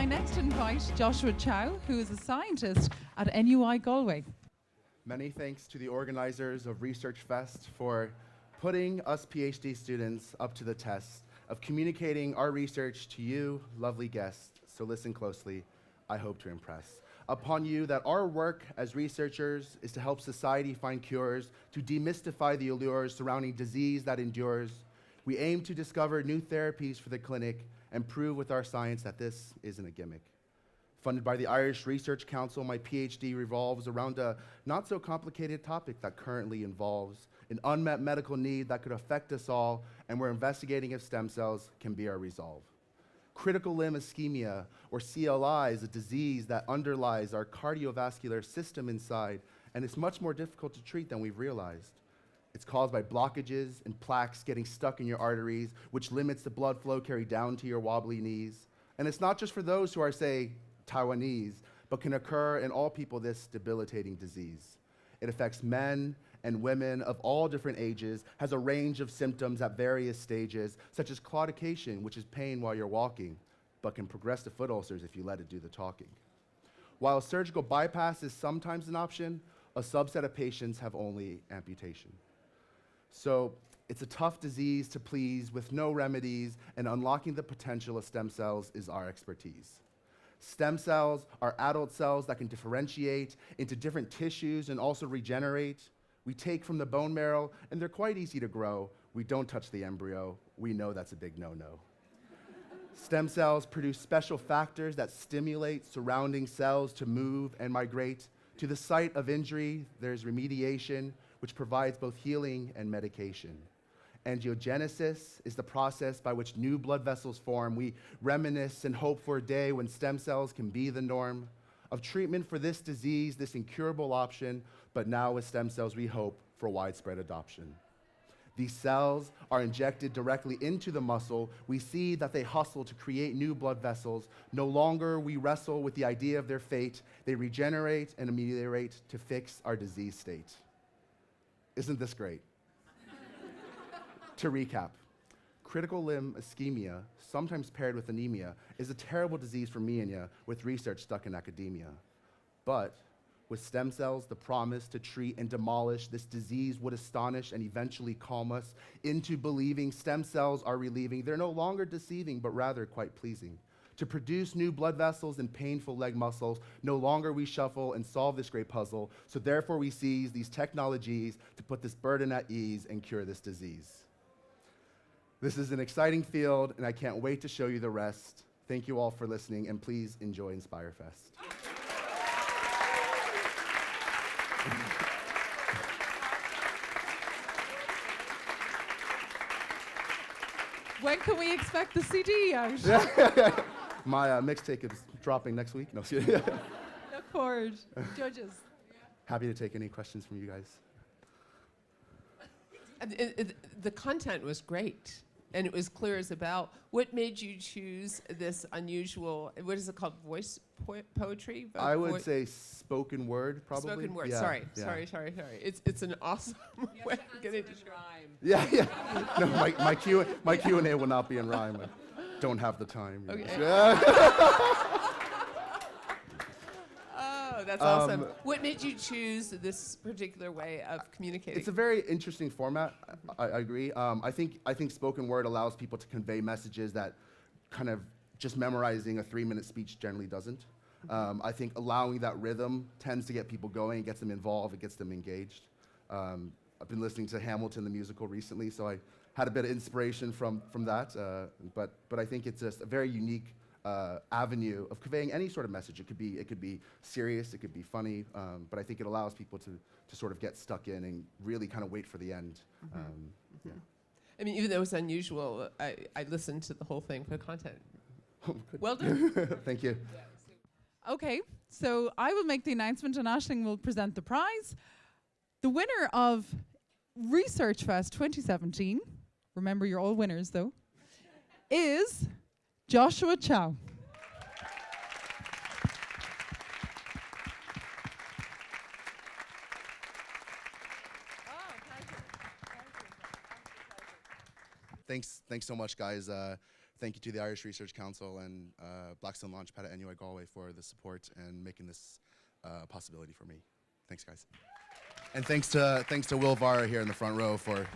I next invite Joshua Chao, who is a scientist at NUI Galway. Many thanks to the organizers of Researchfest for putting us PhD students up to the test of communicating our research to you, lovely guests. So listen closely. I hope to impress upon you that our work as researchers is to help society find cures, to demystify the allures surrounding disease that endures. We aim to discover new therapies for the clinic and prove with our science that this isn't a gimmick. Funded by the Irish Research Council, my PhD revolves around a not so complicated topic that currently involves an unmet medical need that could affect us all, and we're investigating if stem cells can be our resolve. Critical limb ischemia, or CLI, is a disease that underlies our cardiovascular system inside, and it's much more difficult to treat than we've realized. It's caused by blockages and plaques getting stuck in your arteries, which limits the blood flow carried down to your wobbly knees. And it's not just for those who are, say, Taiwanese, but can occur in all people this debilitating disease. It affects men and women of all different ages, has a range of symptoms at various stages, such as claudication, which is pain while you're walking, but can progress to foot ulcers if you let it do the talking. While surgical bypass is sometimes an option, a subset of patients have only amputation. So it's a tough disease to please with no remedies, and unlocking the potential of stem cells is our expertise. Stem cells are adult cells that can differentiate into different tissues and also regenerate. We take from the bone marrow, and they're quite easy to grow. We don't touch the embryo. We know that's a big no-no. Stem cells produce special factors that stimulate surrounding cells to move and migrate. To the site of injury, there's remediation, which provides both healing and medication. Angiogenesis is the process by which new blood vessels form. We reminisce and hope for a day when stem cells can be the norm of treatment for this disease, this incurable option, but now with stem cells, we hope for widespread adoption. These cells are injected directly into the muscle. We see that they hustle to create new blood vessels. No longer we wrestle with the idea of their fate. They regenerate and ameliorate to fix our disease state. Isn't this great? To recap, critical limb ischemia, sometimes paired with anemia, is a terrible disease for me and you, with research stuck in academia. But with stem cells, the promise to treat and demolish this disease would astonish and eventually calm us into believing stem cells are relieving. They're no longer deceiving, but rather quite pleasing. To produce new blood vessels and painful leg muscles, no longer we shuffle and solve this great puzzle, so therefore we seize these technologies to put this burden at ease and cure this disease. This is an exciting field, and I can't wait to show you the rest. Thank you all for listening, and please enjoy Inspirefest. When can we expect the CD out? My mixtape is dropping next week. No, Look forward. Judges. Happy to take any questions from you guys. The content was great, and it was clear as about what made you choose this unusual, what is it called, voice poetry? I would say spoken word, probably. Spoken word, yeah, sorry. It's an awesome way of getting to rhyme. Yeah. No, my Q&A will not be in rhyme. I don't have the time. Okay. Oh, that's awesome. What made you choose this particular way of communicating? It's a very interesting format. I agree. I think spoken word allows people to convey messages that kind of just memorizing a 3-minute speech generally doesn't. I think allowing that rhythm tends to get people going, it gets them involved, it gets them engaged. I've been listening to Hamilton the musical recently, so I had a bit of inspiration from that. But I think it's just a very unique avenue of conveying any sort of message. It could be serious, it could be funny, but I think it allows people to sort of get stuck in and really kind of wait for the end. Yeah. I mean, even though it's unusual, I listened to the whole thing for the content. Well done. Thank you. Okay, so I will make the announcement and Aisling will present the prize. The winner of Researchfest 2017, remember you're all winners though, is Joshua Chao. Thanks so much, guys. thank you to the Irish Research Council and Blackstone Launchpad at NUI Galway for the support and making this a possibility for me. Thanks, guys. And thanks to Will Vara here in the front row for